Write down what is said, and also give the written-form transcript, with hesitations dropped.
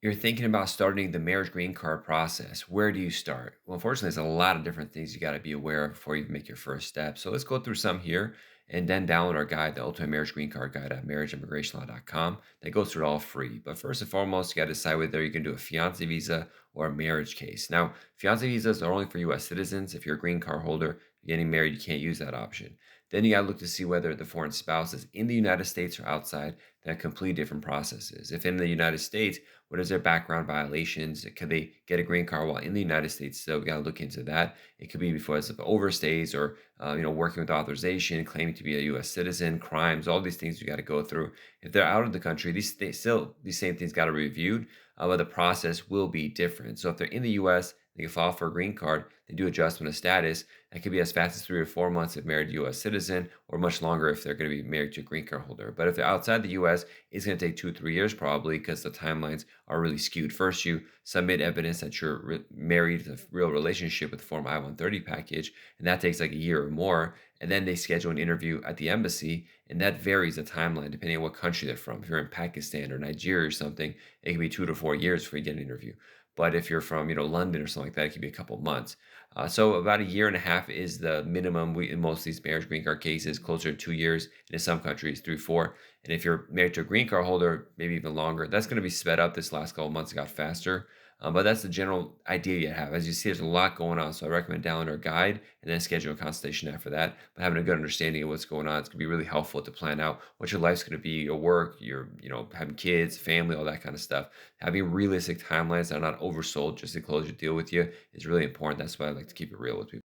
You're thinking about starting the marriage green card process. Where do you start? Well, unfortunately, there's a lot of different things you got to be aware of before you make your first step. So let's go through some here and then download our guide, the Ultimate Marriage Green Card Guide at marriageimmigrationlaw.com. That goes through it all free. But first and foremost, you got to decide whether you can do a fiance visa or a marriage case. Now, fiance visas are only for US citizens. If you're a green card holder, you're getting married, you can't use that option. Then you got to look to see whether the foreign spouse is in the United States or outside. That complete different processes. If in the United States, what is their background violations? Could they get a green card while in the United States? So we got to look into that. It could be because of overstays or working with authorization, claiming to be a U.S. citizen, crimes, all these things you got to go through. If they're out of the country, these same things got to be reviewed, but the process will be different. So if they're in the U.S., they can file for a green card. They do adjustment of status. That could be as fast as 3 or 4 months if married to U.S. citizen, or much longer if they're going to be married to a green card holder. But if they're outside the U.S., it's going to take 2 or 3 years probably because the timelines are really skewed. First, you submit evidence that you're married to a real relationship with the Form I-130 package, and that takes like a year or more. And then they schedule an interview at the embassy, and that varies the timeline depending on what country they're from. If you're in Pakistan or Nigeria or something, it can be 2 to 4 years before you get an interview. But if you're from, London or something like that, it could be a couple of months. So about a year and a half is the minimum. We in most of these marriage green card cases, closer to 2 years, and in some countries 3, 4. And if you're married to a green card holder, maybe even longer. That's going to be sped up. This last couple of months, it got faster. But that's the general idea you have. As you see, there's a lot going on. So I recommend downloading our guide and then schedule a consultation after that. But having a good understanding of what's going on, it's going to be really helpful to plan out what your life's going to be, your work, having kids, family, all that kind of stuff. Having realistic timelines that are not oversold just to close your deal with you is really important. That's why I like to keep it real with people.